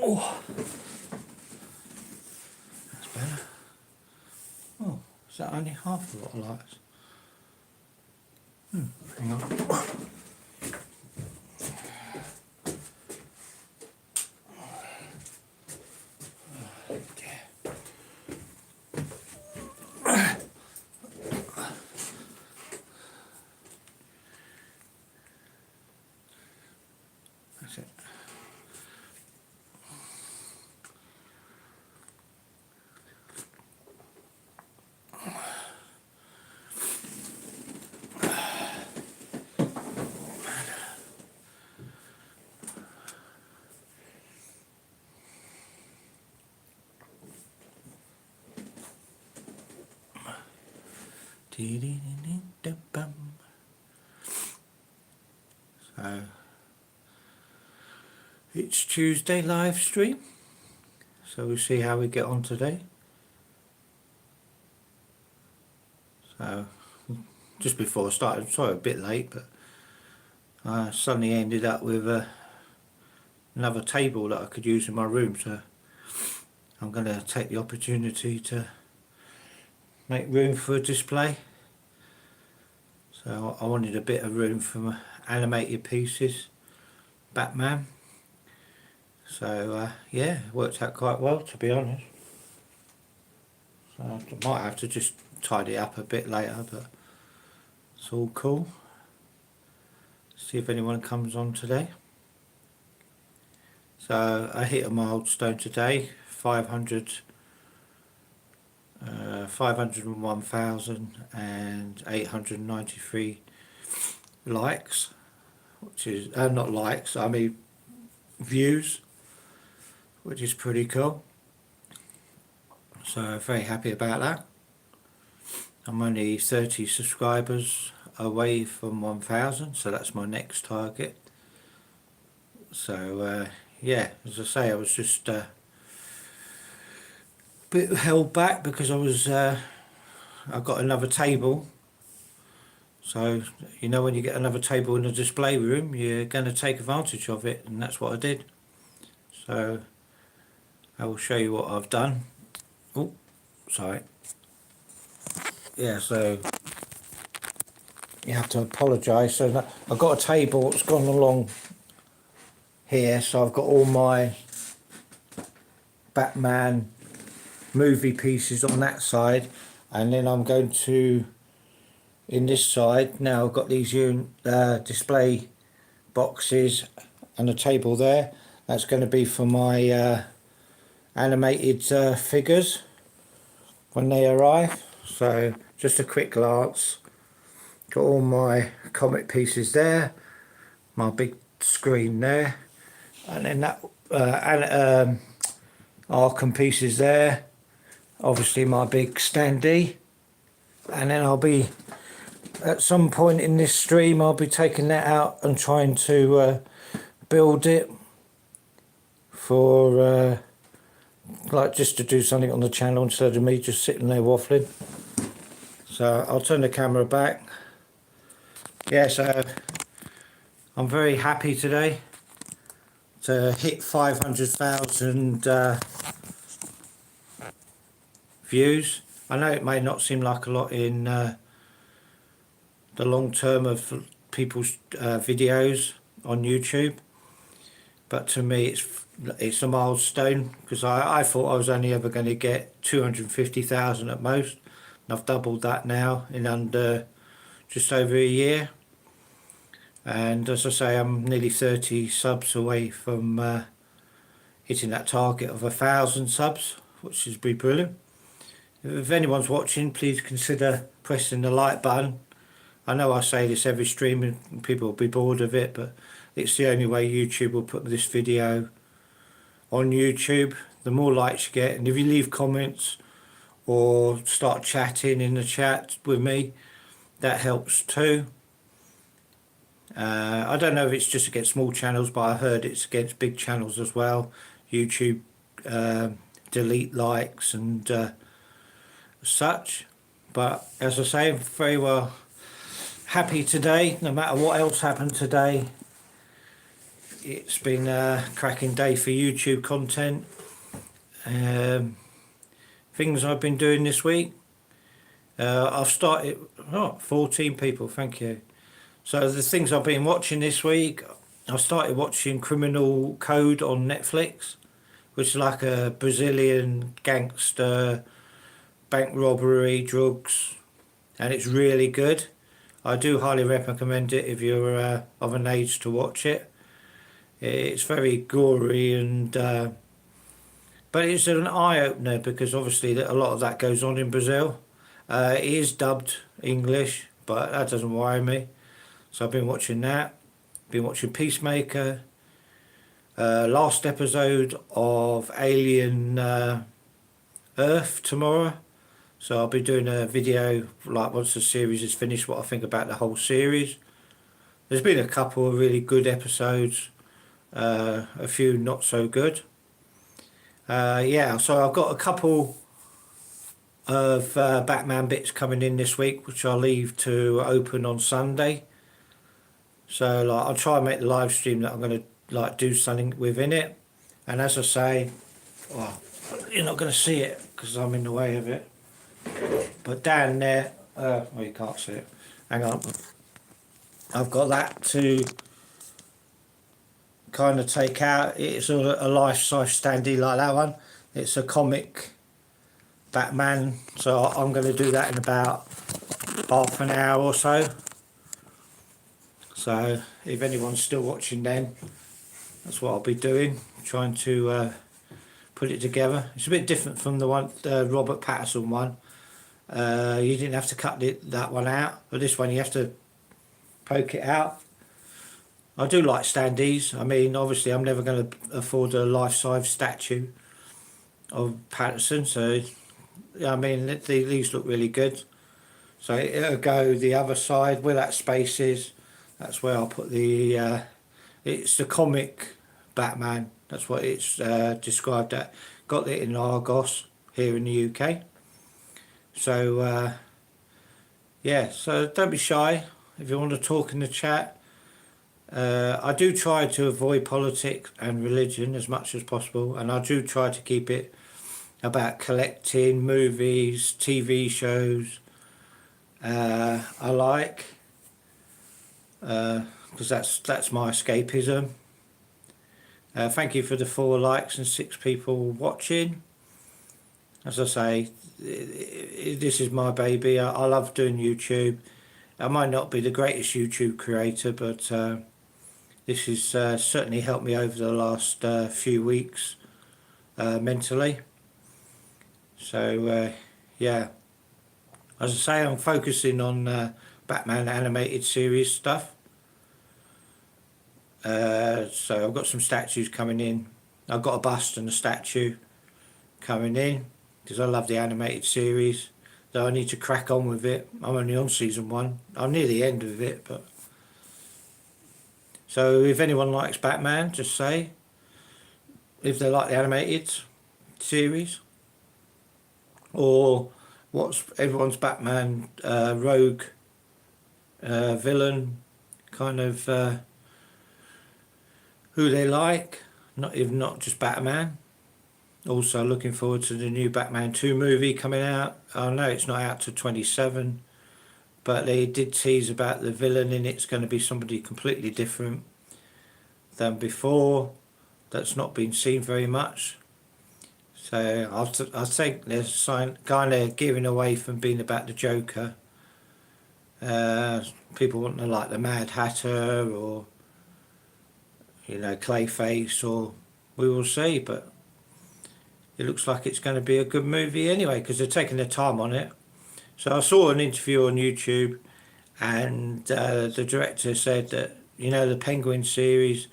Oh, that's better. Oh, is that only half a lot of lights? Hang on. That's it. So it's Tuesday live stream, so we'll see how we get on today. So just before I started, sorry a bit late, but I suddenly ended up with another table that I could use in my room, so I'm going to take the opportunity to make room for a display. So I wanted a bit of room for my animated pieces, Batman. So yeah, it worked out quite well, to be honest. So I might have to just tidy up a bit later, but it's all cool. See if anyone comes on today. So I hit a milestone today, 501,893 likes, which is not likes, I mean views, which is pretty cool. So very happy about that. I'm only 30 subscribers away from 1,000, so that's my next target. So yeah, as I say, I was just a bit held back because I got another table. So you know, when you get another table in the display room, you're going to take advantage of it, and that's what I did. So I will show you what I've done. Oh, sorry. Yeah, so you have to apologise. So I've got a table that's gone along here, so I've got all my Batman movie pieces on that side, and then I'm going to, in this side now, I've got these display boxes and a table there. That's going to be for my animated figures when they arrive. So just a quick glance, got all my comic pieces there, my big screen there, and then that Arkham pieces there, obviously my big standee, and then I'll be, at some point in this stream, I'll be taking that out and trying to build it for like just to do something on the channel instead of me just sitting there waffling. So I'll turn the camera back. Yeah, so I'm very happy today to hit 500,000 views. I know it may not seem like a lot in the long term of people's videos on YouTube, but to me it's a milestone, because I thought I was only ever going to get 250,000 at most, and I've doubled that now in under just over a year. And as I say, I'm nearly 30 subs away from hitting that target of 1,000 subs, which is be brilliant. If anyone's watching, please consider pressing the like button. I know I say this every stream and people will be bored of it, but it's the only way YouTube will put this video on YouTube. The more likes you get, and if you leave comments or start chatting in the chat with me, that helps too. I don't know if it's just against small channels, but I heard it's against big channels as well. YouTube delete likes and such. But as I say, I'm very well happy today, no matter what else happened today. it's been a cracking day for YouTube content. Things I've been doing this week. I've started, 14 people, thank you. So the things I've been watching this week, I started watching Criminal Code on Netflix, which is like a Brazilian gangster, bank robbery, drugs, and it's really good. I do highly recommend it if you're of an age to watch it. It's very gory and but it's an eye-opener because obviously a lot of that goes on in Brazil. It is dubbed English, but that doesn't worry me. So I've been watching that. Been watching Peacemaker. Last episode of Alien Earth tomorrow. So I'll be doing a video like once the series is finished, what I think about the whole series. There's been a couple of really good episodes, a few not so good. So I've got a couple of Batman bits coming in this week, which I'll leave to open on Sunday. So like I'll try and make the live stream that I'm going to like do something within it. And as I say, you're not going to see it because I'm in the way of it. But down there, you can't see it. Hang on. I've got that to kind of take out. It's a life-size standee like that one. It's a comic Batman. So I'm going to do that in about half an hour or so. So if anyone's still watching then, that's what I'll be doing. Trying to put it together. It's a bit different from the one, the Robert Pattinson one. You didn't have to cut that one out, but this one you have to poke it out. I do like standees. I mean, obviously I'm never going to afford a life-size statue of Pattinson, so I mean these look really good. So it'll go the other side where that space is. That's where I'll put the it's the comic Batman. That's what it's described at. Got it in Argos here in the UK. So so don't be shy if you want to talk in the chat. I do try to avoid politics and religion as much as possible, and I do try to keep it about collecting movies, TV shows. I like because that's my escapism. Thank you for the 4 likes and 6 people watching. As I say, this is my baby. I love doing YouTube. I might not be the greatest YouTube creator, but this has certainly helped me over the last few weeks mentally. So as I say, I'm focusing on Batman animated series stuff. So I've got some statues coming in. I've got a bust and a statue coming in because I love the animated series. Though I need to crack on with it. I'm only on season 1. I'm near the end of it, but so if anyone likes Batman, just say if they like the animated series or what's everyone's Batman rogue villain kind of who they like, not just Batman. Also looking forward to the new Batman 2 movie coming out. I know it's not out till 27, but they did tease about the villain in it's going to be somebody completely different than before. That's not been seen very much. So I think they're kind of gearing away from being about the Joker. People want to like the Mad Hatter or Clayface, or we will see, but it looks like it's going to be a good movie anyway because they're taking their time on it. So I saw an interview on YouTube and the director said that the Penguin series,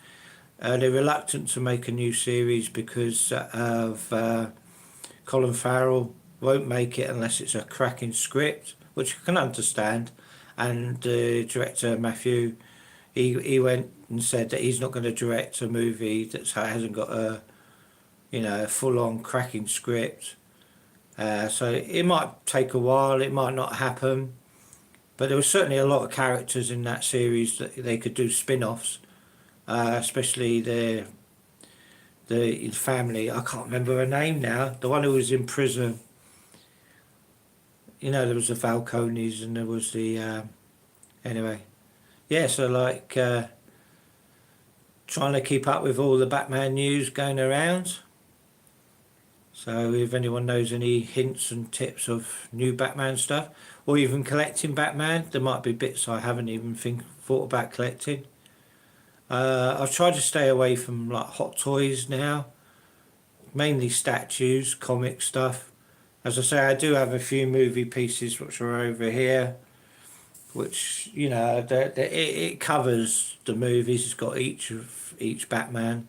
they're reluctant to make a new series because of Colin Farrell won't make it unless it's a cracking script, which I can understand. And director Matthew, he went and said that he's not going to direct a movie that hasn't got a full-on cracking script. So it might take a while, it might not happen, but there was certainly a lot of characters in that series that they could do spin-offs especially the family. I can't remember her name now. The one who was in prison. You know, there was the Falcones and there was the anyway. Yeah, so like trying to keep up with all the Batman news going around. So if anyone knows any hints and tips of new Batman stuff, or even collecting Batman, there might be bits I haven't even thought about collecting. I've tried to stay away from like hot toys now, mainly statues, comic stuff. As I say, I do have a few movie pieces which are over here, which, you know, it covers the movies. It's got each Batman,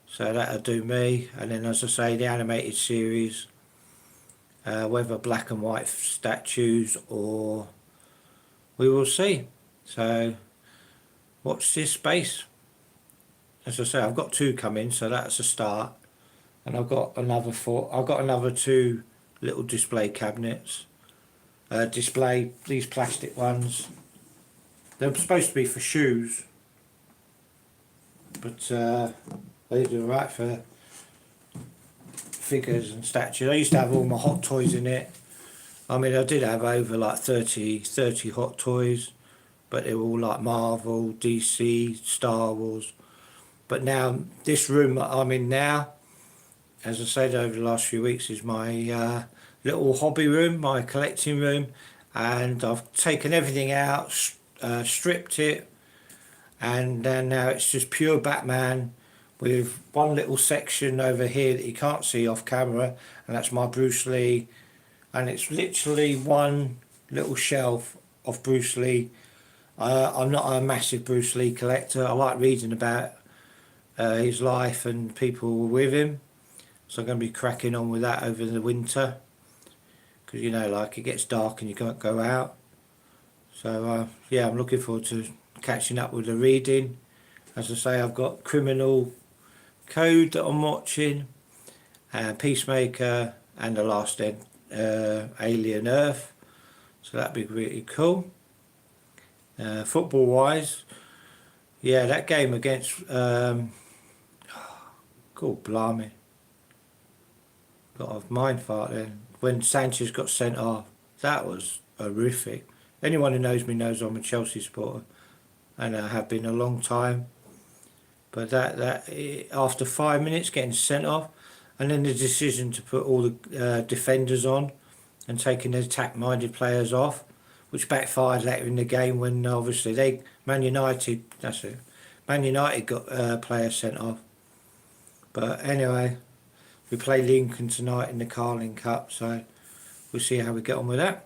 so that'll do me. And then, as I say, the animated series, whether black and white statues or we will see. So watch this space. As I say, I've got 2 coming, so that's a start. And I've got another 4. I've got another 2 little display cabinets. Display these plastic ones. They're supposed to be for shoes, but they do right for figures and statues. I used to have all my hot toys in it. I mean, I did have over like 30 hot toys, but they were all like Marvel, DC, Star Wars. But now, this room that I'm in now, as I said over the last few weeks, is my little hobby room, my collecting room, and I've taken everything out, stripped it, and then now it's just pure Batman with one little section over here that you can't see off camera, and that's my Bruce Lee, and it's literally one little shelf of Bruce Lee. I'm not a massive Bruce Lee collector. I like reading about his life and people with him, so I'm going to be cracking on with that over the winter, because, you know, like, it gets dark and you can't go out. So yeah, I'm looking forward to catching up with the reading. As I say, I've got Criminal Code that I'm watching, Peacemaker, and The Last Alien Earth, so that'd be really cool. Football wise, yeah, that game against God blimey, got a mind fart then when Sanchez got sent off. That was horrific. Anyone who knows me knows I'm a Chelsea supporter, and I have been a long time. But that after 5 minutes getting sent off, and then the decision to put all the defenders on and taking the attack-minded players off, which backfired later in the game when obviously Man United got players sent off. But anyway, we play Lincoln tonight in the Carling Cup, so we'll see how we get on with that.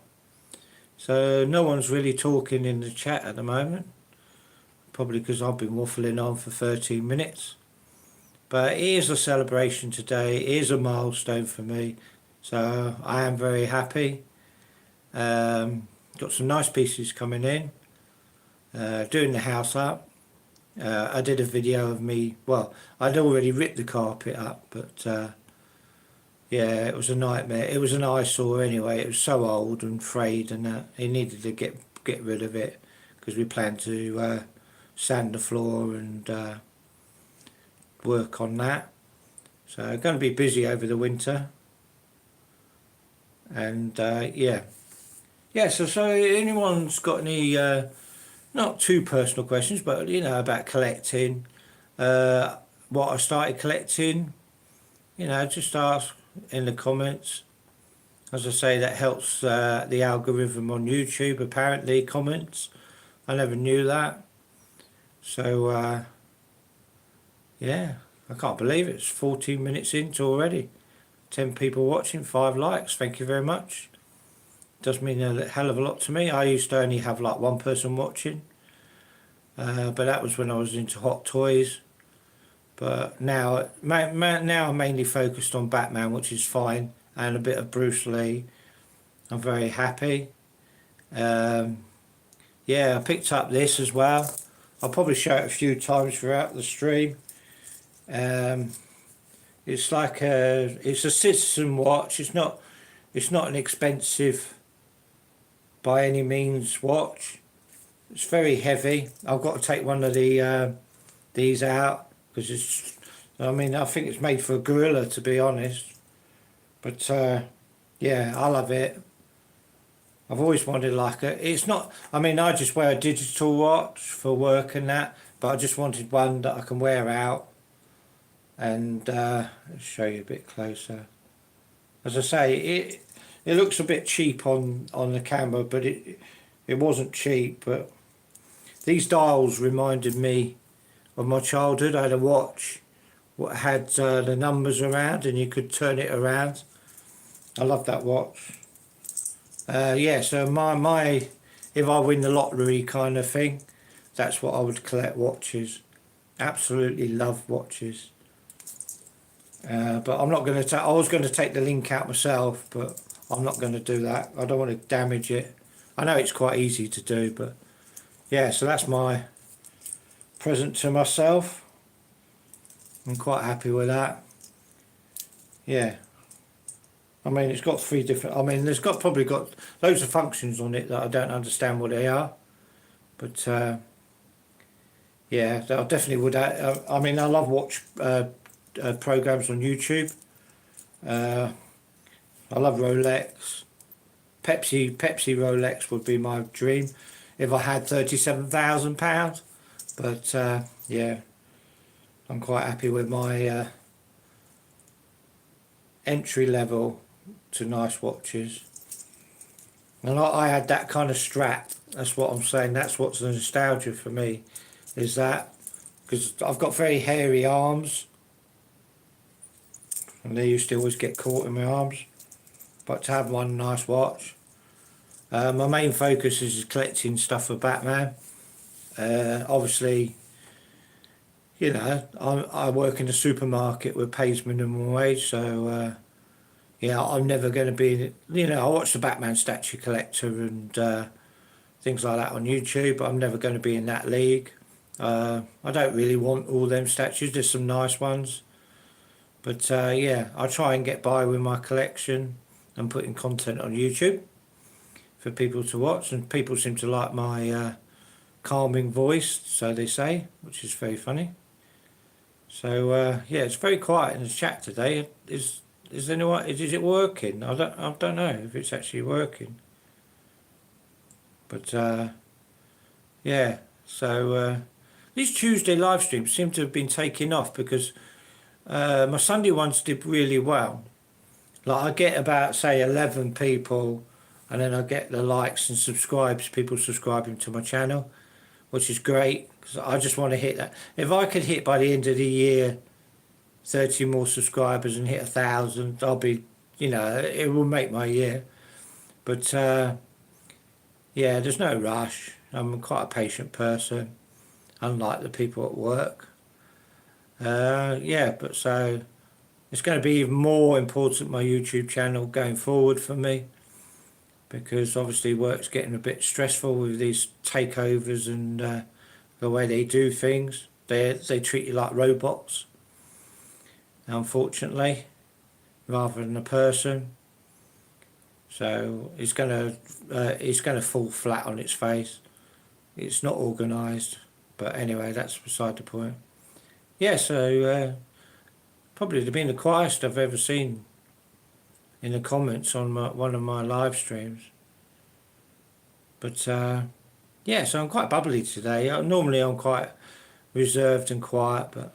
So no one's really talking in the chat at the moment, probably because I've been waffling on for 13 minutes. But it is a celebration today, it is a milestone for me, so I am very happy. Got some nice pieces coming in, doing the house up. I did a video of me, well, I'd already ripped the carpet up, but yeah, it was a nightmare. It was an eyesore anyway. It was so old and frayed, and he needed to get rid of it, because we planned to sand the floor and work on that. So I'm going to be busy over the winter, and yeah. So anyone's got any not too personal questions, but, you know, about collecting, what I started collecting, you know, just ask in the comments. As I say, that helps the algorithm on YouTube, apparently, comments. I never knew that. So yeah, I can't believe it's 14 minutes into already. 10 people watching, 5 likes. Thank you very much. Does mean a hell of a lot to me. I used to only have like 1 person watching, but that was when I was into hot toys. But now I'm mainly focused on Batman, which is fine, and a bit of Bruce Lee. I'm very happy. Yeah, I picked up this as well. I'll probably show it a few times throughout the stream. It's like it's a citizen watch. It's not an expensive by any means watch. It's very heavy. I've got to take one of the these out because it's. I mean, I think it's made for a gorilla, to be honest. But yeah, I love it. I've always wanted like it's not. I mean, I just wear a digital watch for work and that, but I just wanted one that I can wear out. And I'll show you a bit closer. As I say, it looks a bit cheap on the camera, but it wasn't cheap. But these dials reminded me of my childhood. I had a watch what had the numbers around, and you could turn it around. I love that watch. Yeah, so my if I win the lottery kind of thing, that's what I would collect, watches. Absolutely love watches. But I'm not going to take. I was going to take the link out myself, but I'm not going to do that. I don't want to damage it. I know it's quite easy to do, but yeah. So that's my present to myself. I'm quite happy with that. Yeah. I mean, it's got 3 different. I mean, there's probably got loads of functions on it that I don't understand what they are, but yeah, I definitely would. I mean, I love watch programs on YouTube. I love Rolex. Pepsi Rolex would be my dream if I had £37,000. But yeah, I'm quite happy with my entry level to nice watches. And I had that kind of strap. That's what I'm saying. That's what's the nostalgia for me, is that because I've got very hairy arms, and they used to always get caught in my arms. But to have one nice watch. My main focus is collecting stuff for Batman. Obviously, you know, I work in a supermarket where pays minimum wage, so yeah, I'm never going to be, you know, I watch the Batman statue collector and things like that on YouTube, but I'm never going to be in that league. I don't really want all them statues. There's some nice ones, but yeah, I try and get by with my collection and putting content on YouTube for people to watch, and people seem to like my calming voice, so they say, which is very funny. So yeah, it's very quiet in the chat today. Is anyone? Is it working? I don't know if it's actually working. But yeah, so these Tuesday live streams seem to have been taking off because my Sunday ones did really well. Like I get about say 11 people, and then I get the likes and subscribes, people subscribing to my channel, which is great because I just want to hit that. If I could hit by the end of the year 30 more subscribers and hit 1,000, I'll be, you know, it will make my year. But yeah, there's no rush. I'm quite a patient person, unlike the people at work. Yeah, but so it's going to be even more important, my YouTube channel going forward for me, because obviously work's getting a bit stressful with these takeovers and the way they do things. They treat you like robots, unfortunately, rather than a person. So it's gonna fall flat on its face. It's not organised, but anyway, that's beside the point. Yeah, so probably been the quietest I've ever seen in the comments on one of my live streams. But yeah, so I'm quite bubbly today. Normally I'm quite reserved and quiet, but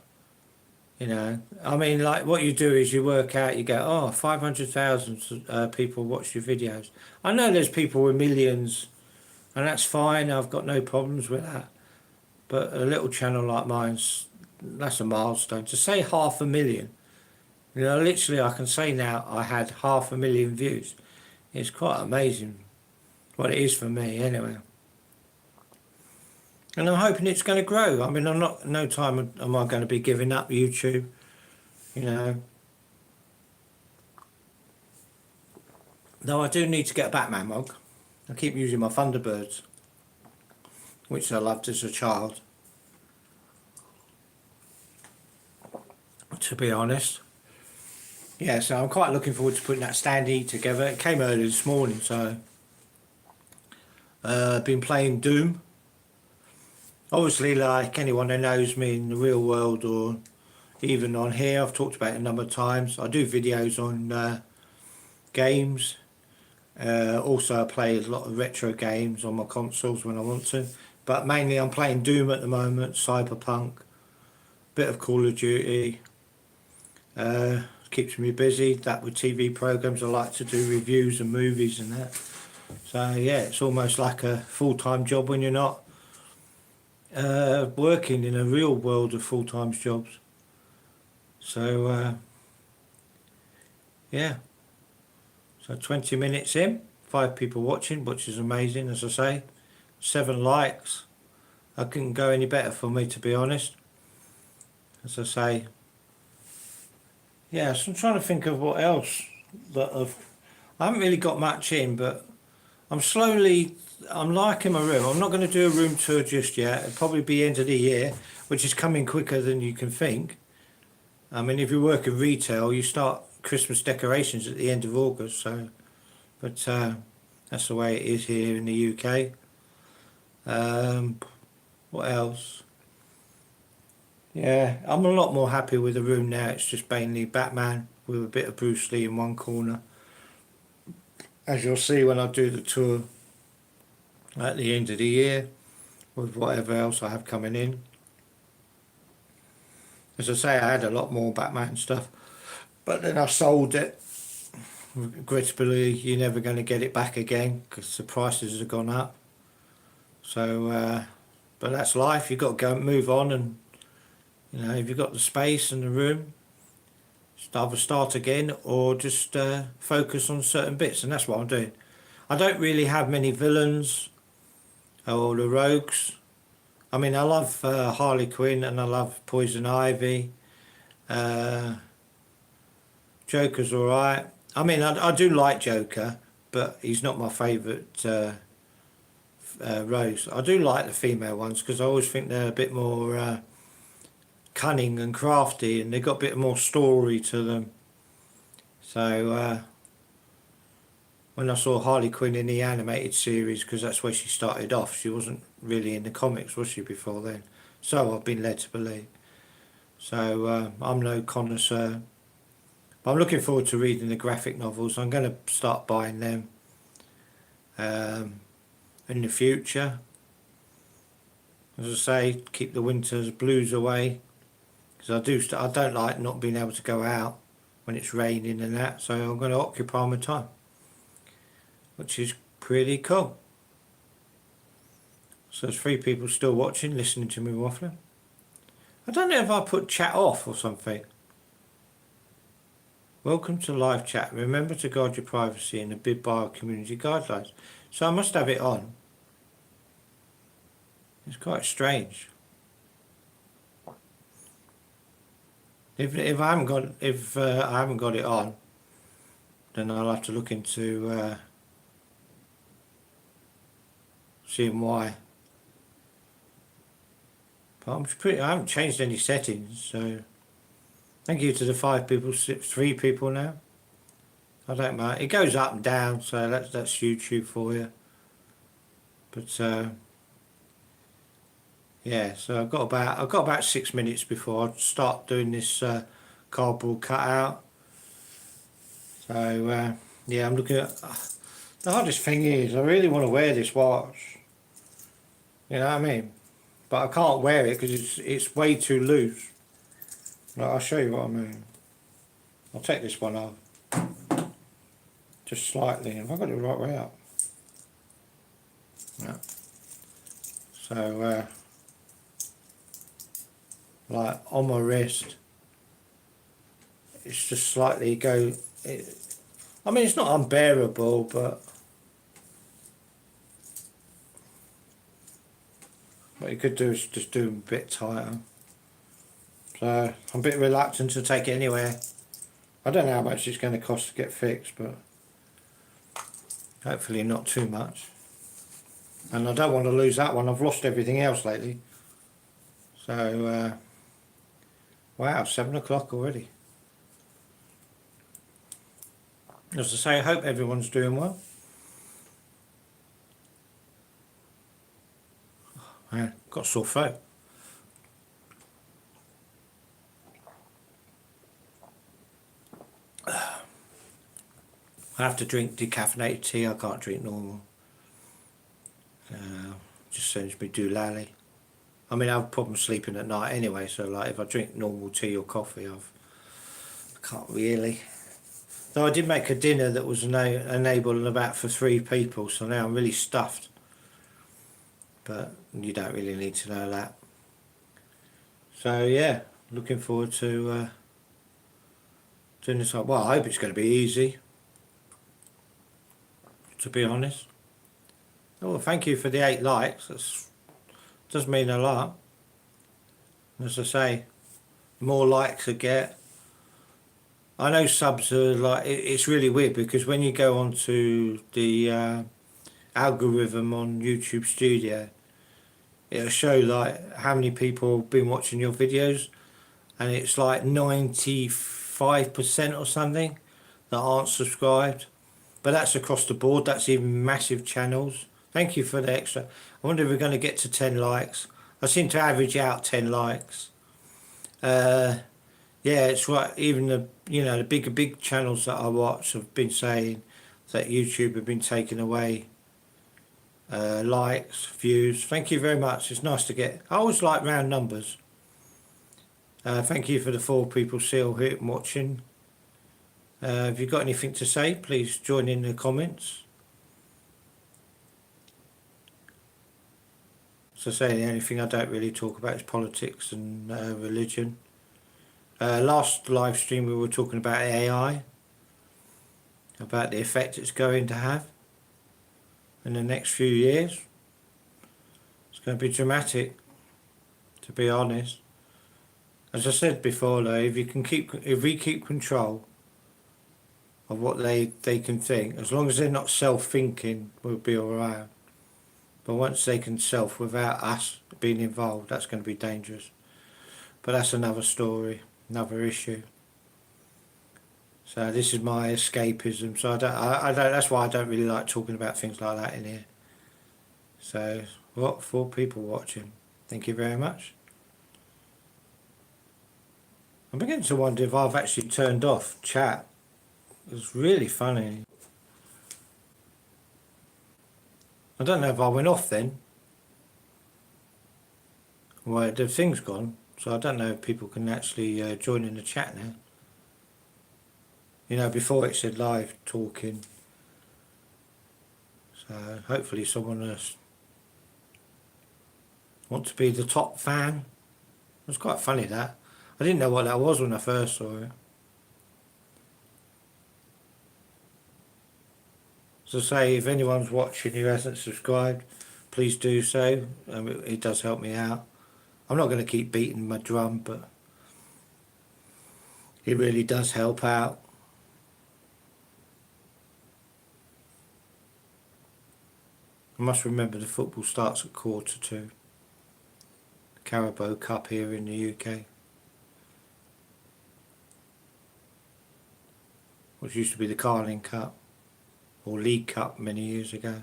you know, I mean, like what you do is you work out, you go, oh, 500,000 people watch your videos. I know there's people with millions, and that's fine. I've got no problems with that. But a little channel like mine's, that's a milestone. To say 500,000, you know, literally I can say now I had 500,000 views. It's quite amazing what it is for me anyway. And I'm hoping it's going to grow. I mean, no time am I going to be giving up YouTube, you know. Though I do need to get a Batman mug. I keep using my Thunderbirds, which I loved as a child, to be honest. Yeah, so I'm quite looking forward to putting that standee together. It came early this morning, so I've been playing Doom. Obviously, like anyone who knows me in the real world or even on here, I've talked about it a number of times. I do videos on games. Also, I play a lot of retro games on my consoles when I want to. But mainly I'm playing Doom at the moment, Cyberpunk, bit of Call of Duty. Keeps me busy. That with TV programs, I like to do reviews and movies and that. So yeah, it's almost like a full-time job when you're not working in a real world of full-time jobs. So yeah, so 20 minutes in, 5 people watching, which is amazing, as I say. 7 likes. I couldn't go any better for me, to be honest. As I say, yeah, so I'm trying to think of what else that I haven't really got much in, but I'm liking my room. I'm not going to do a room tour just yet. It'll probably be end of the year, which is coming quicker than you can think. I mean, if you work in retail, you start Christmas decorations at the end of August. So, but that's the way it is here in the UK. What else? Yeah, I'm a lot more happy with the room now. It's just mainly Batman with a bit of Bruce Lee in one corner. As you'll see when I do the tour at the end of the year, with whatever else I have coming in. As I say, I had a lot more Batman stuff, but then I sold it. Regrettably, you're never going to get it back again because the prices have gone up. So, but that's life. You've got to go and move on, and if you've got the space and the room, either start again or just focus on certain bits, and that's what I'm doing. I don't really have many villains or the rogues. I mean, I love Harley Quinn and I love Poison Ivy. Joker's alright. I mean, I do like Joker, but he's not my favourite Rose. I do like the female ones because I always think they're a bit more cunning and crafty, and they've got a bit more story to them. So when I saw Harley Quinn in the animated series, because that's where she started off, she wasn't really in the comics, was she, before then? So I've been led to believe. So I'm no connoisseur. But I'm looking forward to reading the graphic novels. I'm going to start buying them in the future. As I say, keep the winter's blues away, because I don't like not being able to go out when it's raining and that. So I'm going to occupy my time, which is pretty cool. So there's 3 people still watching, listening to me waffling. I don't know if I put chat off or something. Welcome to live chat. Remember to guard your privacy and abide by our community guidelines. So I must have it on. It's quite strange. If I haven't got it on, then I'll have to look into seeing why. But I haven't changed any settings, so thank you to the 5 people, 3 people now. I don't mind. It goes up and down, so that's YouTube for you. But yeah, so I've got about 6 minutes before I start doing this cardboard cutout. So yeah, I'm looking at the hardest thing is I really want to wear this watch. You know what I mean? But I can't wear it because it's way too loose. Like, I'll show you what I mean. I'll take this one off, just slightly. Have I got it the right way up? No. So like on my wrist, it's just slightly I mean, it's not unbearable, but what you could do is just do them a bit tighter. So I'm a bit reluctant to take it anywhere. I don't know how much it's going to cost to get fixed, but hopefully not too much. And I don't want to lose that one. I've lost everything else lately. So wow, 7 o'clock already. As I say, I hope everyone's doing well. Man, got a sore throat. I have to drink decaffeinated tea. I can't drink normal. Just sends me doolally. I mean, I have problems sleeping at night anyway, so like if I drink normal tea or coffee, I can't really. Though I did make a dinner that was enabling about for 3 people, so now I'm really stuffed. But you don't really need to know that. So yeah, looking forward to doing this. Well, I hope it's going to be easy, to be honest. Oh, well, thank you for the 8 likes. That does mean a lot. As I say, the more likes I get. I know subs are like, it's really weird because when you go onto the algorithm on YouTube Studio, it'll show like how many people have been watching your videos, and it's like 95% or something that aren't subscribed. But that's across the board. That's even massive channels. Thank you for the extra. I wonder if we're going to get to 10 likes. I seem to average out 10 likes. Yeah, it's right. Even the the big channels that I watch have been saying that YouTube have been taking away likes, views. Thank you very much. It's nice to get. I always like round numbers. Thank you for the 4 people still here watching. If you've got anything to say, please join in the comments. As I say, the only thing I don't really talk about is politics and religion. Last live stream we were talking about AI, about the effect it's going to have in the next few years. It's going to be dramatic, to be honest. As I said before though, if we keep control of what they can think, as long as they're not self-thinking, we'll be alright. But once they can self without us being involved, that's going to be dangerous. But that's another story, another issue. So this is my escapism. So I don't. That's why I don't really like talking about things like that in here. So what, 4 people watching? Thank you very much. I'm beginning to wonder if I've actually turned off chat. It's really funny. I don't know if I went off then. Well, the thing's gone, so I don't know if people can actually join in the chat now. Before it said live talking. So hopefully someone wants to be the top fan. It was quite funny that. I didn't know what that was when I first saw it. As I say, if anyone's watching who hasn't subscribed, please do so. It does help me out. I'm not going to keep beating my drum, but it really does help out. I must remember the football starts at 2:15. Carabao Cup here in the UK. Which used to be the Carling Cup. Or League Cup many years ago.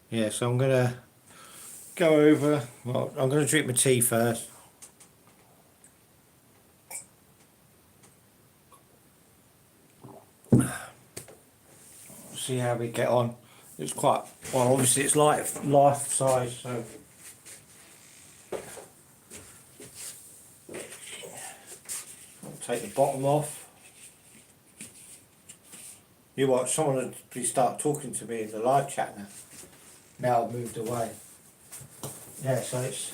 Yeah, so I'm going to go over, well, I'm going to drink my tea first. See how we get on. It's quite, well obviously it's life size, so. Take the bottom off. You watch, someone would please start talking to me in the live chat now. Now I've moved away. Yeah, so it's,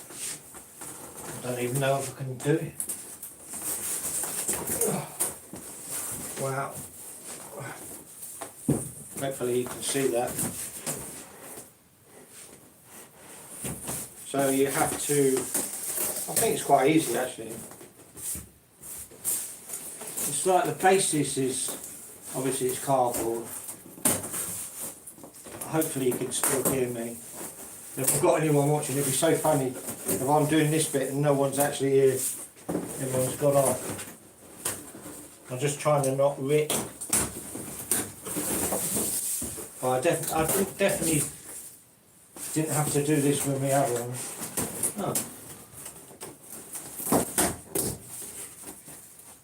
I don't even know if I can do it. Wow. Hopefully you can see that. So you have to, I think it's quite easy actually. It's like the basis is, obviously it's cardboard. Hopefully you can still hear me. If I've got anyone watching, it'd be so funny if I'm doing this bit and no one's actually here. Everyone's gone off. I'm just trying to not rip. But I definitely didn't have to do this with my other one. Oh.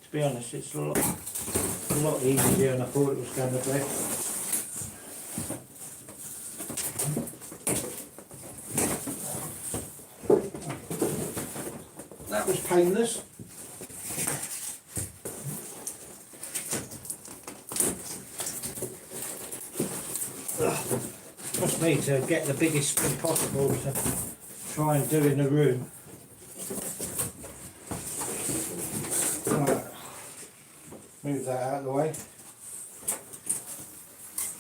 To be honest, it's a lot easier than I thought it was going to be. That was painless. Trust me, to get the biggest thing possible to try and do in the room. Right. Move that out of the way.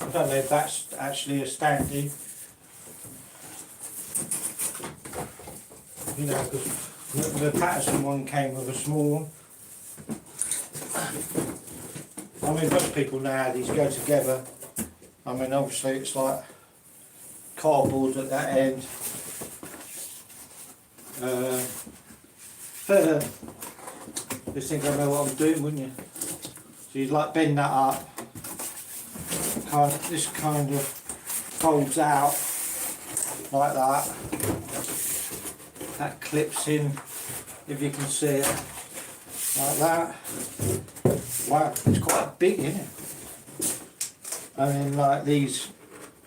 I don't know if that's actually a standee. You know, because the Patterson one came with a small one. I mean, most people know how these go together. I mean, obviously it's like cardboard at that end. You think I know what I'm doing, wouldn't you? So you'd like bend that up. This kind of folds out like that. That clips in, if you can see it, like that. Wow, it's quite big, isn't it? I mean, like these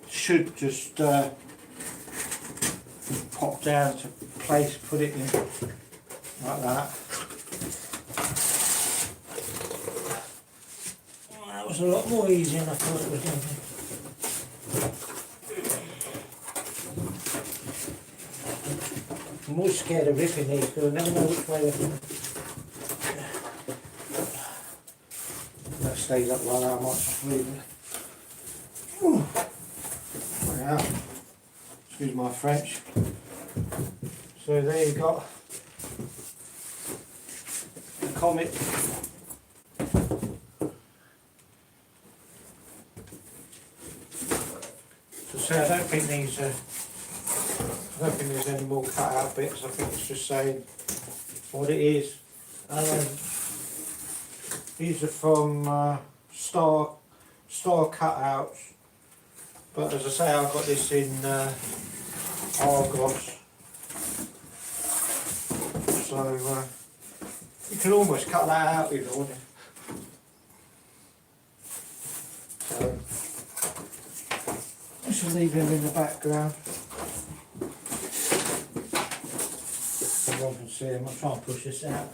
should just pop down to place, put it in like that. Well, that was a lot more easy than I thought it was going to be. I'm always scared of ripping these because I never know which way they're going. That stays up like that, I might just leave it. Yeah. Excuse my French. So there you got the Comet. So I don't think there's any more cut out bits. I think it's just saying what it is. These are from Star cutouts. But as I say, I've got this in Argos, so you can almost cut that out with it, wouldn't you? So I shall leave him in the background. Everyone can see him. I'll try and push this out.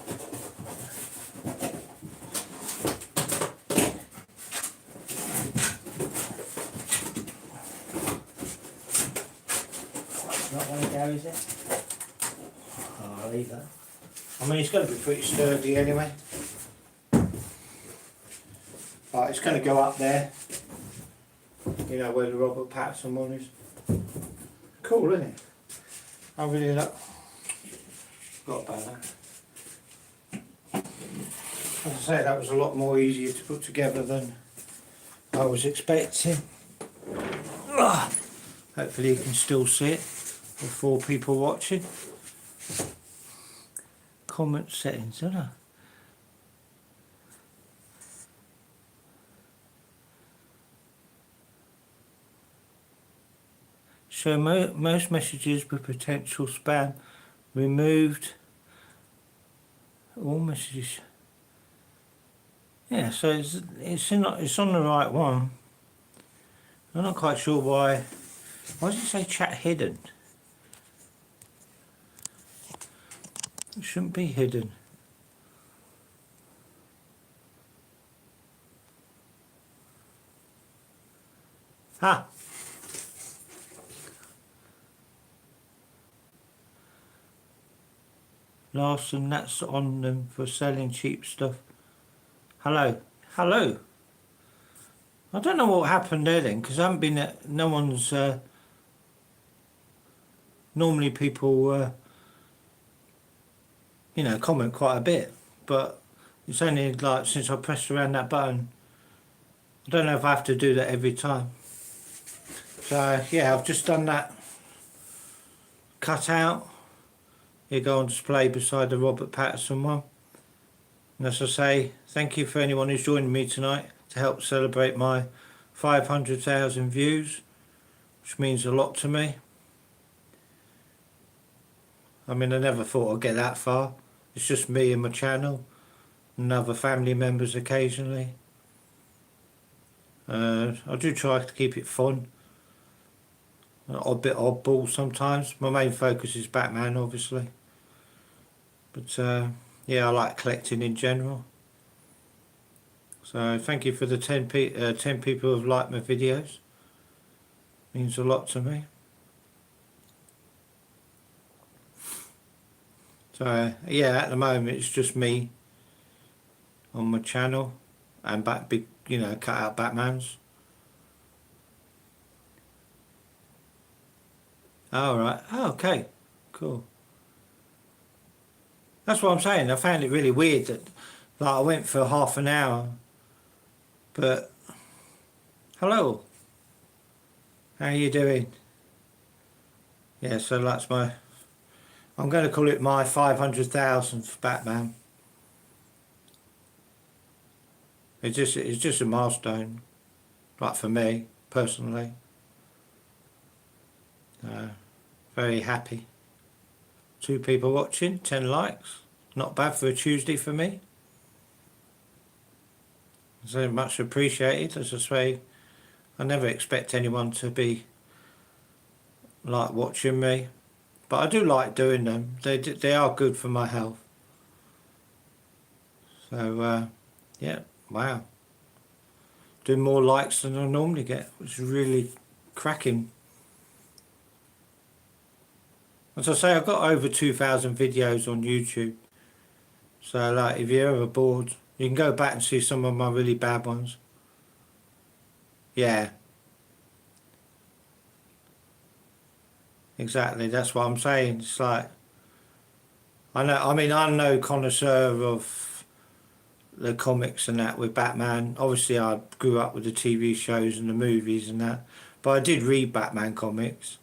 Not going to go, is it? Oh, I'll leave that. I mean, it's going to be pretty sturdy anyway. Right, it's going to go up there. You know where the Robert Patterson one is. Cool, isn't it? I really forgot about that. As I say, that was a lot more easier to put together than I was expecting. Hopefully you can still see it. For 4 people watching. Comment settings, don't I? So most messages with potential spam removed. All messages. Yeah, so it's on the right one. I'm not quite sure why. Why does it say chat hidden? It shouldn't be hidden. Ah. Larson, that's on them for selling cheap stuff. Hello. Hello. I don't know what happened there then, because I haven't been at, no one's, normally people, you know, comment quite a bit, but it's only like since I pressed around that button. I don't know if I have to do that every time. So yeah, I've just done that cut out. Here go on display beside the Robert Patterson one. And as I say, thank you for anyone who's joining me tonight to help celebrate my 500,000 views, which means a lot to me. I mean, I never thought I'd get that far. It's just me and my channel, and other family members occasionally. I do try to keep it fun, a bit oddball sometimes. My main focus is Batman, obviously, but yeah, I like collecting in general. So thank you for the 10 people who have liked my videos. Means a lot to me. So yeah, at the moment it's just me on my channel and big, you know, cut out Batmans. Oh, right. Oh, okay, cool. That's what I'm saying. I found it really weird that, like, I went for half an hour, but hello, how you doing? Yeah, so that's my, I'm going to call it my 500,000th Batman. It's just a milestone, like for me personally. Very happy. 2 people watching, 10 likes. Not bad for a Tuesday for me. So much appreciated. As I say, I never expect anyone to be like watching me, but I do like doing them. They are good for my health. So yeah, wow. Doing more likes than I normally get, which is really cracking. As I say, I've got over 2,000 videos on YouTube. So like, if you're ever bored, you can go back and see some of my really bad ones. Yeah. Exactly, that's what I'm saying. It's like, I'm no connoisseur of the comics and that with Batman. Obviously I grew up with the TV shows and the movies and that, but I did read Batman comics,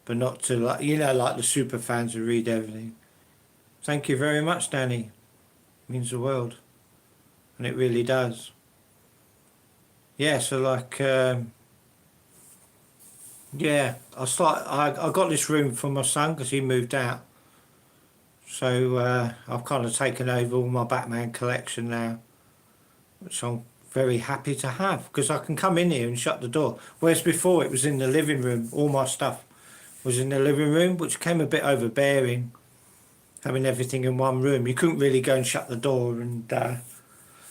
but not to, like, you know, like the super fans who read everything. Thank you very much, Danny. It means the world, and it really does. Yeah, so like, yeah, I got this room for my son because he moved out. So I've kind of taken over all my Batman collection now, which I'm very happy to have, because I can come in here and shut the door. Whereas before it was in the living room, all my stuff was in the living room, which came a bit overbearing, having everything in one room. You couldn't really go and shut the door and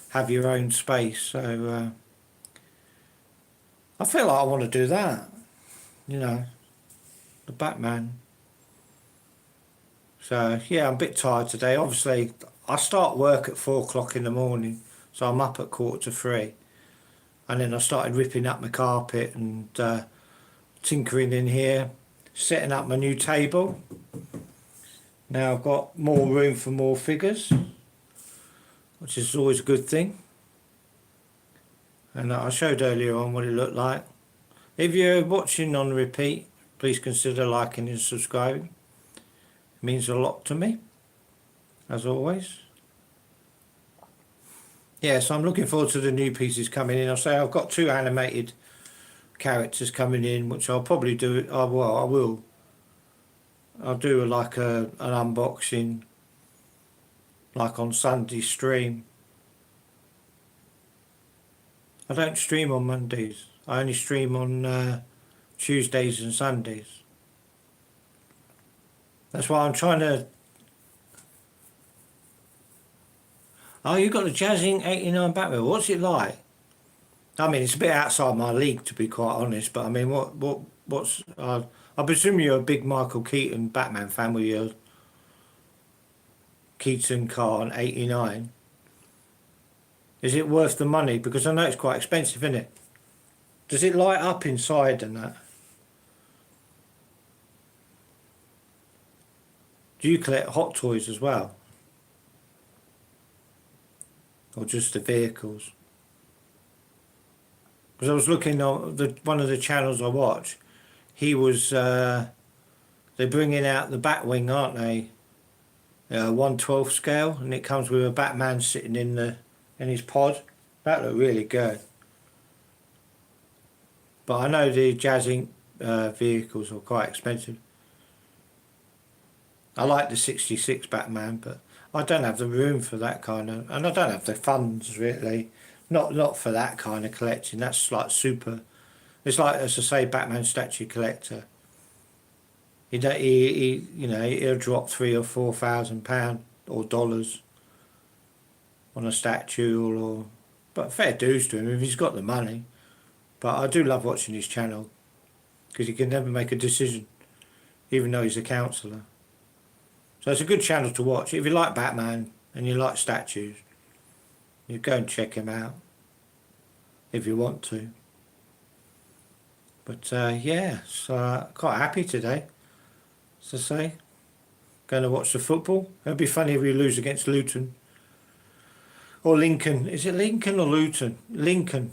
have your own space. So I feel like I want to do that, you know, the Batman. So yeah, I'm a bit tired today. Obviously, I start work at 4 o'clock in the morning, so I'm up at 2:45, and then I started ripping up my carpet and tinkering in here, setting up my new table. Now I've got more room for more figures, which is always a good thing. And I showed earlier on what it looked like. If you're watching on repeat, please consider liking and subscribing. It means a lot to me, as always. Yeah, so I'm looking forward to the new pieces coming in. I'll say I've got 2 animated characters coming in, which I'll probably do. I will. I'll do like an unboxing, like on Sunday stream. I don't stream on Mondays. I only stream on Tuesdays and Sundays. That's why I'm trying to... Oh, you got the Jazzing 89 Batwheel. What's it like? I mean, it's a bit outside my league, to be quite honest. But I mean, what's... I presume you're a big Michael Keaton Batman fan with your Keaton car on 89. Is it worth the money? Because I know it's quite expensive, isn't it? Does it light up inside and that? Do you collect Hot Toys as well? Or just the vehicles? Because I was looking on one of the channels I watch, he was, they're bringing out the Batwing, aren't they? 1/12 scale, and it comes with a Batman sitting in his pod. That looked really good. But I know the Jazz Inc. Vehicles are quite expensive. I like the 66 Batman, but I don't have the room for that kind of, and I don't have the funds really. Not for that kind of collecting. That's like super. It's like, as I say, Batman statue collector. He'll drop £3,000 or £4,000 or dollars on a statue, or but fair dues to him if he's got the money. But I do love watching his channel because he can never make a decision, even though he's a counsellor. So it's a good channel to watch if you like Batman and you like statues. You go and check him out if you want to. But yeah, so quite happy today, as I say. Going to watch the football. It'd be funny if we lose against Luton. Or Lincoln. Is it Lincoln or Luton? Lincoln.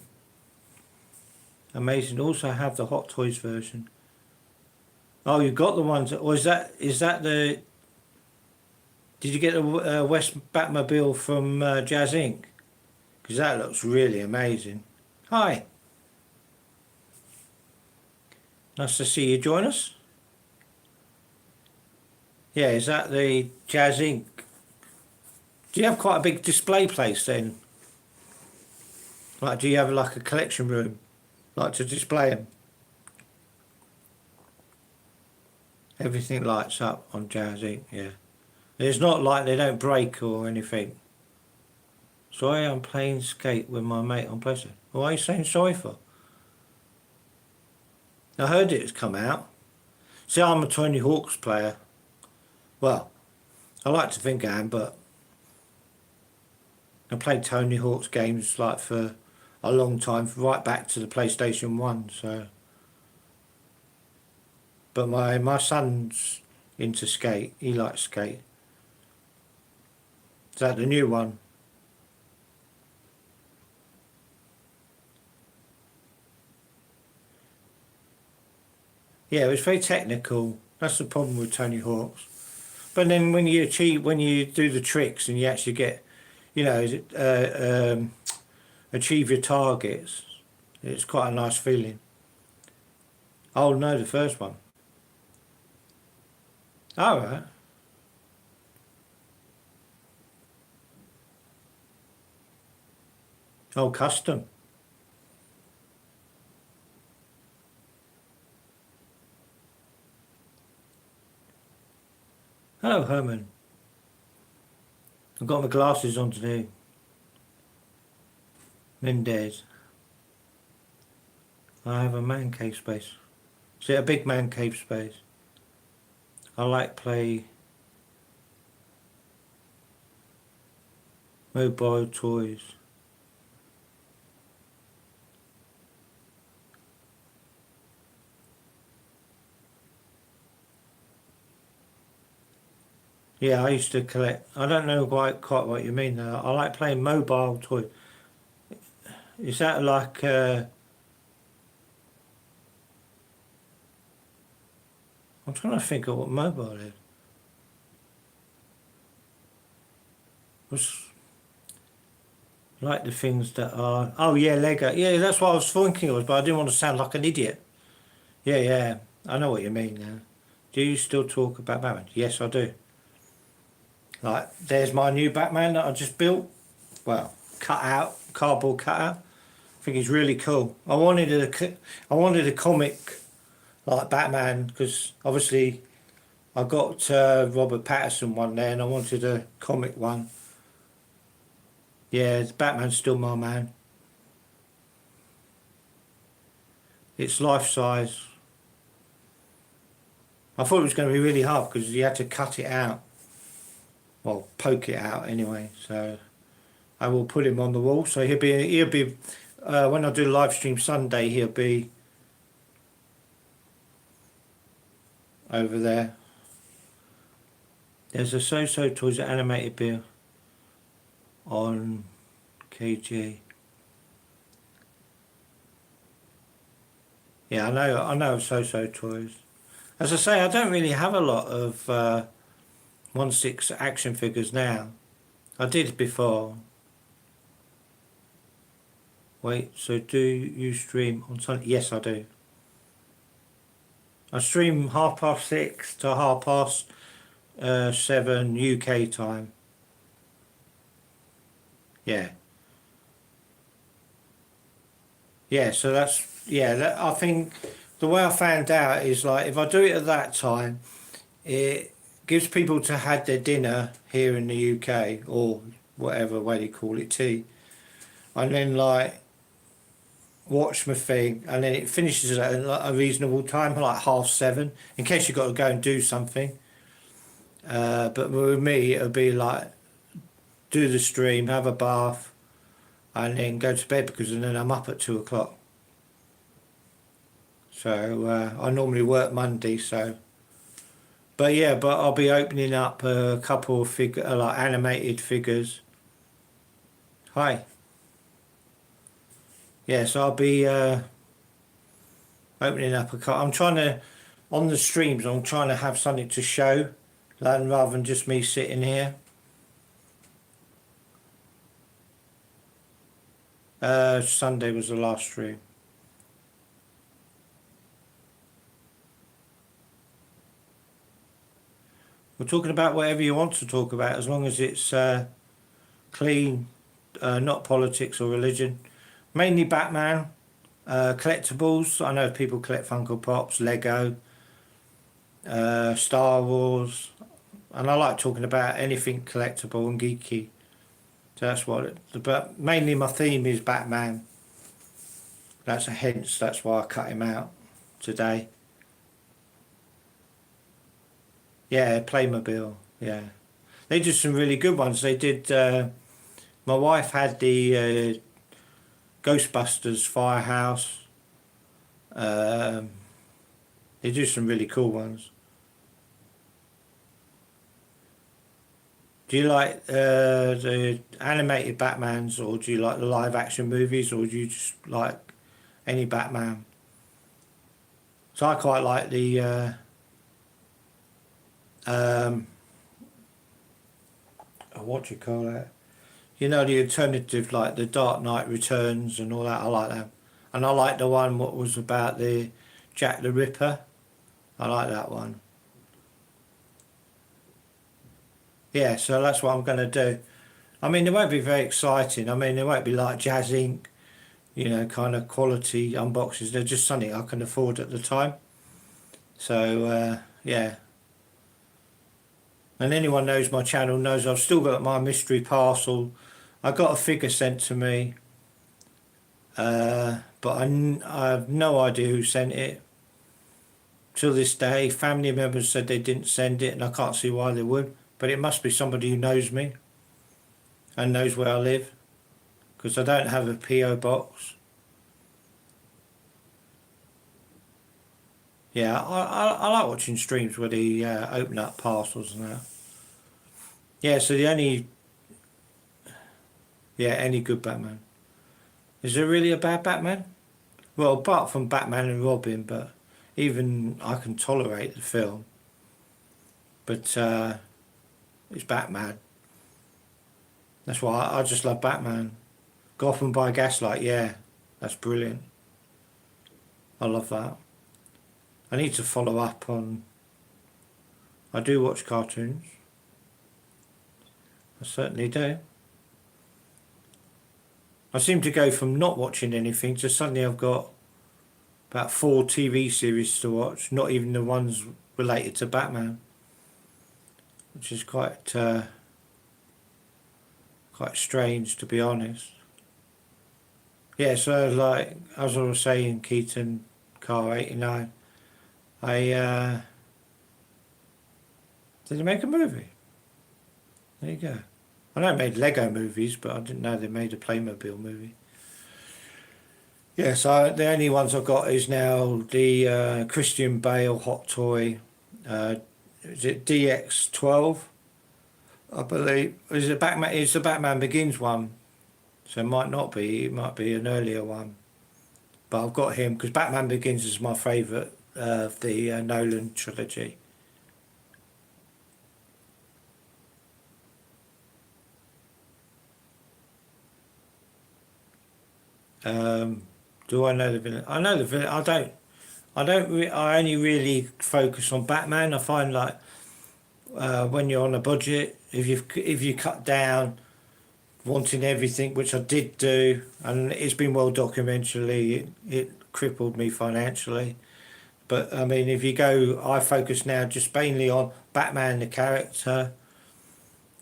Amazing. Also have the Hot Toys version. Oh, you got the ones. Or is that the... Did you get the West Batmobile from Jazz Inc.? Because that looks really amazing. Hi. Nice to see you join us. Yeah, is that the Jazz Inc.? Do you have quite a big display place then? Like, do you have like a collection room? Like to display them? Everything lights up on Jazz Inc., yeah. It's not like they don't break or anything. Sorry, I'm playing skate with my mate on PlayStation. What are you saying sorry for? I heard it's come out. See, I'm a Tony Hawk's player. Well, I like to think I am, but I played Tony Hawk's games like for a long time, right back to the PlayStation 1, so... But my son's into skate. He likes skate. Is that the new one? Yeah, it was very technical. That's the problem with Tony Hawk's. But then when you do the tricks and you actually get, achieve your targets, it's quite a nice feeling. Oh no, the first one. All right. Oh, custom. Hello, Herman. I've got my glasses on today. Mendez. I have a man cave space. Is it a big man cave space? I like play mobile toys. Yeah, I used to collect. I don't know quite what you mean though. I like playing mobile toys. Is that like... I'm trying to think of what mobile is. What's like the things that are... Oh yeah, Lego. Yeah, that's what I was thinking of, but I didn't want to sound like an idiot. Yeah, I know what you mean now. Do you still talk about Batman? Yes, I do. Like, there's my new Batman that I just built. Well, cut out, cardboard cutout. I think he's really cool. I wanted a comic like Batman because obviously I got Robert Pattinson one there and I wanted a comic one. Yeah, Batman's still my man. It's life size. I thought it was going to be really hard because you had to cut it out. Well, poke it out anyway. So I will put him on the wall. So he'll be when I do live stream Sunday, he'll be over there. There's a So Toys animated beer on KG. Yeah, I know of So Toys. As I say, I don't really have a lot of 1/6 action figures now. I did before. Wait, so do you stream on Sunday? Yes, I do. I stream 6:30 to 7:30 UK time. Yeah. Yeah, so that's, yeah, I think the way I found out is like if I do it at that time, it gives people to have their dinner here in the UK or whatever way they call it, tea, and then like watch my thing, and then it finishes at a reasonable time, like 7:30, in case you've got to go and do something. But with me, it'll be like do the stream, have a bath, and then go to bed because then I'm up at 2 o'clock. So I normally work Monday, so. But yeah, but I'll be opening up a couple of like animated figures. Hi. Yeah, so I'll be opening up a couple. I'm trying to, on the streams, I'm trying to have something to show, rather than just me sitting here. Sunday was the last stream. We're talking about whatever you want to talk about, as long as it's clean, not politics or religion. Mainly Batman, collectibles. I know people collect Funko Pops, Lego, Star Wars, and I like talking about anything collectible and geeky. So that's what. But mainly my theme is Batman. That's that's why I cut him out today. Yeah, Playmobil. Yeah, they did some really good ones. They did. My wife had the Ghostbusters Firehouse. Um, they do some really cool ones. Do you like the animated Batmans, or do you like the live action movies, or do you just like any Batman? So I quite like the what do you call that? You know, the alternative, like the Dark Knight Returns and all that. I like them, and I like the one what was about the Jack the Ripper. I like that one. Yeah, so that's what I'm going to do. I mean, it won't be very exciting. I mean, it won't be like Jazz Inc., you know, kind of quality unboxes. They're just something I can afford at the time. So, yeah. And anyone knows my channel knows I've still got my mystery parcel. I got a figure sent to me, but I have no idea who sent it. Till this day, family members said they didn't send it, and I can't see why they would. But it must be somebody who knows me and knows where I live, because I don't have a PO box. Yeah, I like watching streams where they open up parcels and that. Yeah, so any good Batman. Is there really a bad Batman? Well, apart from Batman and Robin, but even I can tolerate the film. But it's Batman. That's why I just love Batman. Gotham by Gaslight, yeah, that's brilliant. I love that. I need to follow up on. I do watch cartoons. I certainly do. I seem to go from not watching anything to suddenly I've got about 4 TV series to watch, not even the ones related to Batman, which is quite strange, to be honest. Yeah, so like as I was saying, Keaton Car 89, did he make a movie? There you go. I know they made Lego movies, but I didn't know they made a Playmobil movie. Yeah, so the only ones I've got is now the Christian Bale Hot Toy. Is it DX12? I believe. Is it Batman? It's the Batman Begins one, so it might not be. It might be an earlier one. But I've got him because Batman Begins is my favourite of the Nolan trilogy. Do I know the villain? I know the villain. I only really focus on Batman. I find like when you're on a budget, if you cut down wanting everything, which I did do, and it's been well documented, it crippled me financially. But I mean, if you go, I focus now just mainly on Batman the character.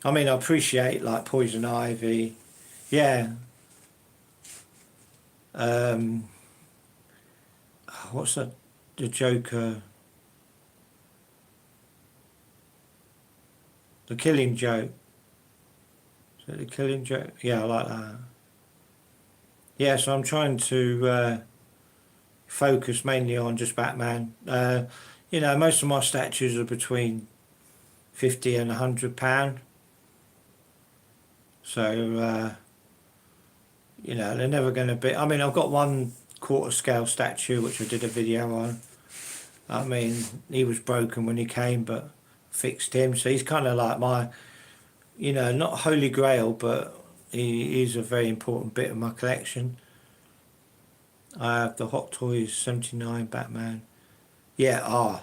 I mean, I appreciate like Poison Ivy, yeah. Um, what's that? The Joker, the Killing Joke. Is it the Killing Joke? Yeah, I like that. Yeah, so I'm trying to focus mainly on just Batman. You know, most of my statues are between 50 and £100. So you know, they're never going to be. I mean, I've got one quarter scale statue which I did a video on. I mean, he was broken when he came, but fixed him. So he's kind of like my, you know, not holy grail, but he is a very important bit of my collection. I have the Hot Toys 79 Batman. Yeah,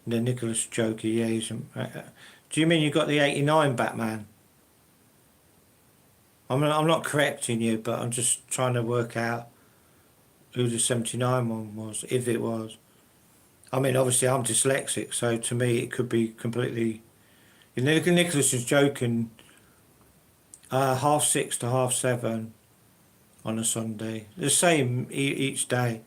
the Nicholas Joker. Yeah, he's. Do you mean you got the 89 Batman? I'm not correcting you, but I'm just trying to work out who the 79 one was, if it was. I mean, obviously I'm dyslexic, so to me it could be completely. You know, Nicholas is joking. 6:30 to 7:30 on a Sunday. The same each day.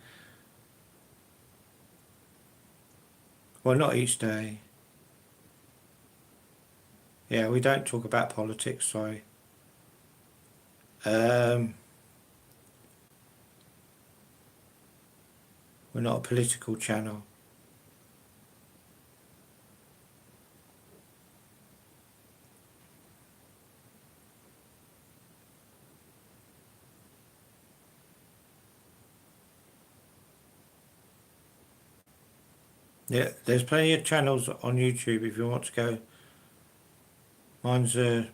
Well, not each day. Yeah, we don't talk about politics, sorry. We're not a political channel. Yeah, there's plenty of channels on YouTube if you want to go. Mine's right,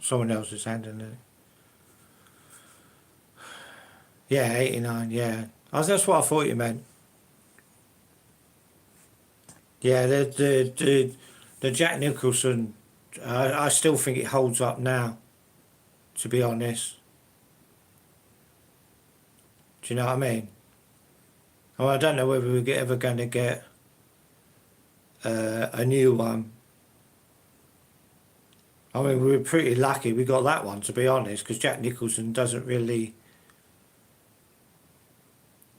someone else is handling it. Yeah, 89, yeah. That's what I thought you meant. Yeah, the Jack Nicholson, I still think it holds up now, to be honest. Do you know what I mean? Well, I don't know whether we're ever going to get a new one. I mean, we were pretty lucky we got that one, to be honest, because Jack Nicholson doesn't really.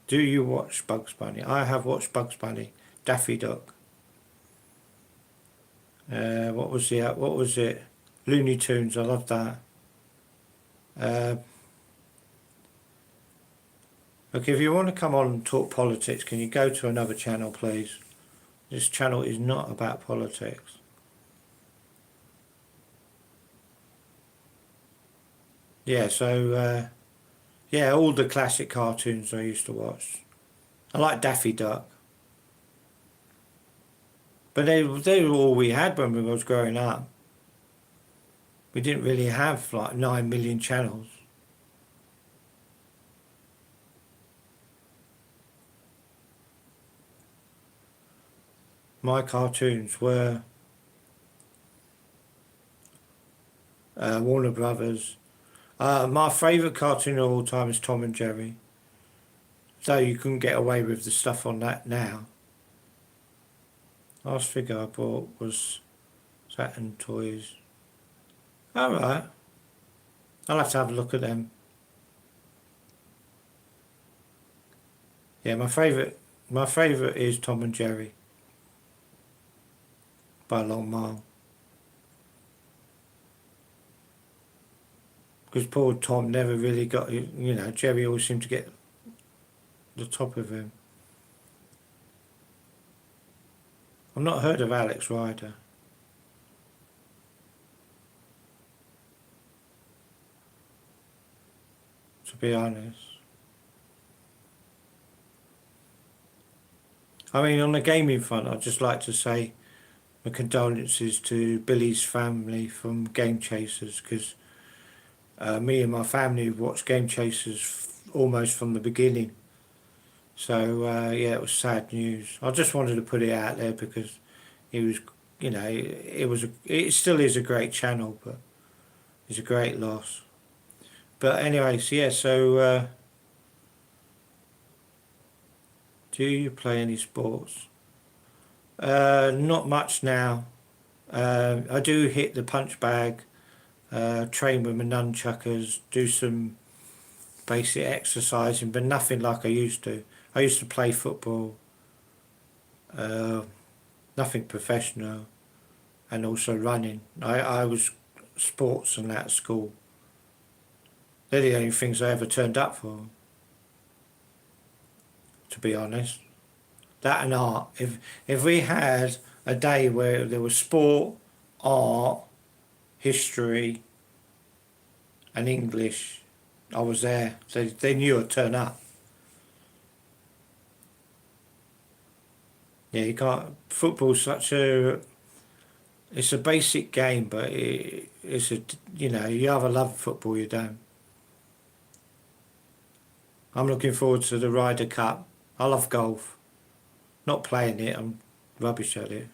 Do you watch Bugs Bunny? I have watched Bugs Bunny, Daffy Duck. What was it? Looney Tunes. I love that. Look, if you want to come on and talk politics, can you go to another channel, please? This channel is not about politics. Yeah, so yeah, all the classic cartoons I used to watch. I like Daffy Duck. But they were all we had when we was growing up. We didn't really have like 9 million channels. My cartoons were Warner Brothers. My favourite cartoon of all time is Tom and Jerry. So you couldn't get away with the stuff on that now. Last figure I bought was Saturn Toys. Alright. I'll have to have a look at them. Yeah, my favourite is Tom and Jerry. By a long mile. Because poor Tom never really got, you know, Jerry always seemed to get the top of him. I've not heard of Alex Rider. to be honest. I mean, on the gaming front, I'd just like to say my condolences to Billy's family from Game Chasers, because me and my family watched Game Chasers almost from the beginning. So yeah, it was sad news. I just wanted to put it out there because it was, you know, it still is a great channel, but it's a great loss. But anyways, yeah. So do you play any sports? Not much now. I do hit the punch bag, train with my nunchuckers, do some basic exercising, but nothing like I used to. I used to play football, nothing professional, and also running. I was sports and that at school. They're the only things I ever turned up for, to be honest. That and art. If we had a day where there was sport, art, history, and English, I was there. They knew I'd turn up. Yeah, you can't. Football's such a. It's a basic game, but it's a. You know, you either love football, or you don't. I'm looking forward to the Ryder Cup. I love golf. Not playing it. I'm rubbish at it.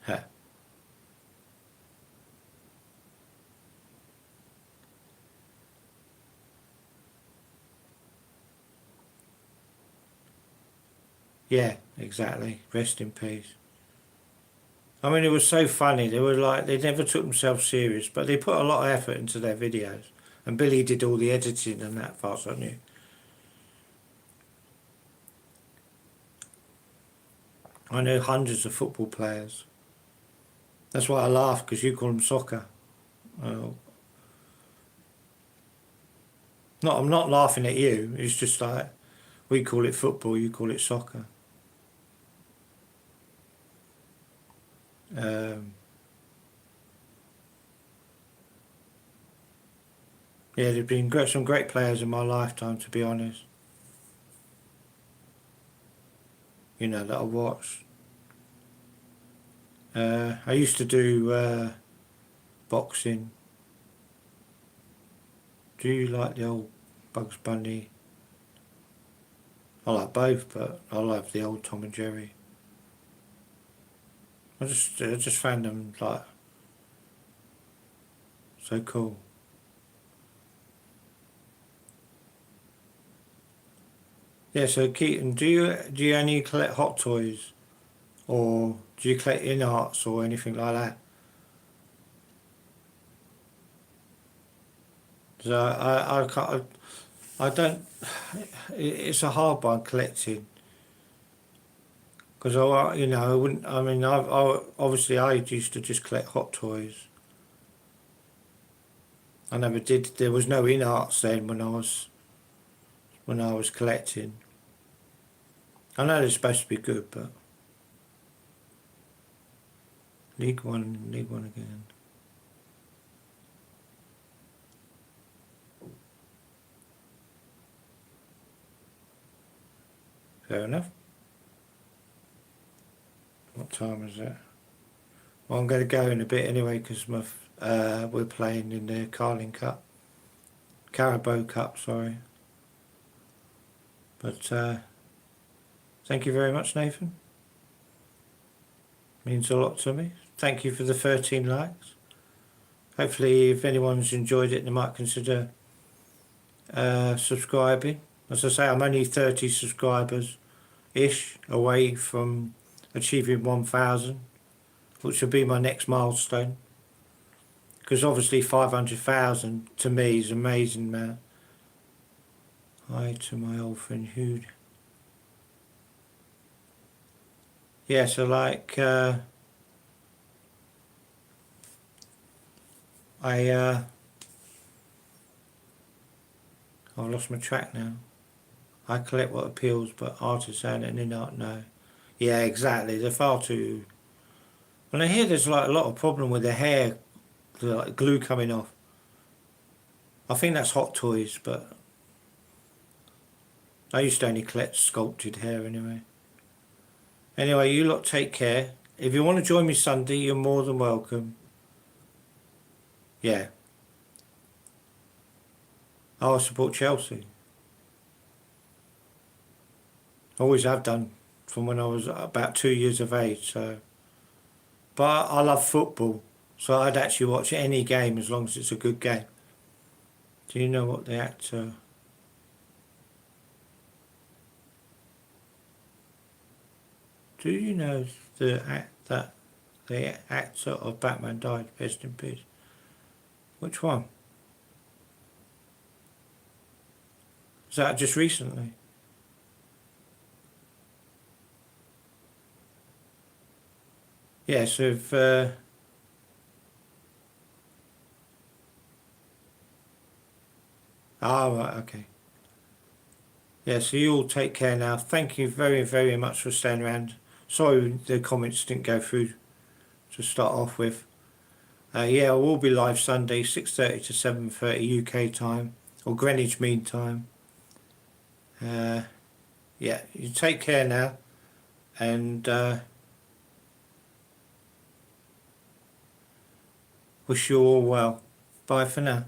Huh. Yeah, exactly. Rest in peace. I mean, it was so funny. They were like, they never took themselves serious, but they put a lot of effort into their videos. And Billy did all the editing and that, far as I knew. I know hundreds of football players. That's why I laugh, because you call them soccer. Oh. I'm not laughing at you. It's just like, we call it football, you call it soccer. Yeah, there've been some great players in my lifetime, to be honest. You know, that I watched. I used to do boxing. Do you like the old Bugs Bunny? I like both, but I love the old Tom and Jerry. I just found them like so cool. Yeah, so Keaton, do you only collect Hot Toys, or do you collect in arts or anything like that? So I can't, I don't. It's a hard one collecting, because I wouldn't. I mean, obviously I used to just collect Hot Toys. I never did. There was no in arts then when I was collecting. I know they're supposed to be good, but League One again. Fair enough. What time is it? Well, I'm going to go in a bit anyway, because we're playing in the Carabao Cup, sorry. But thank you very much, Nathan. Means a lot to me. Thank you for the 13 likes. Hopefully, if anyone's enjoyed it, they might consider subscribing. As I say, I'm only 30 subscribers-ish away from achieving 1,000, which will be my next milestone. Because obviously 500,000 to me is amazing, man. Hi to my old friend Hood. Yeah, so like I've lost my track now. I collect what appeals, but artisan and in art, no. Yeah, exactly. They're far too. When I hear there's like a lot of problem with the hair, like glue coming off. I think that's Hot Toys, but I used to only collect sculpted hair anyway. Anyway, you lot take care. If you want to join me Sunday, you're more than welcome. Yeah. I'll support Chelsea. Always have done from when I was about 2 years of age. So, but I love football, so I'd actually watch any game as long as it's a good game. Do you know what the actor? Do you know the actor of Batman died? Rest in peace. Which one? Was that just recently? Yes, if right, okay. Yeah, so you all take care now. Thank you very, very much for staying around. Sorry the comments didn't go through to start off with. Yeah, we'll be live Sunday, 6:30 to 7:30 UK time, or Greenwich Mean Time. Yeah, you take care now, and wish you all well. Bye for now.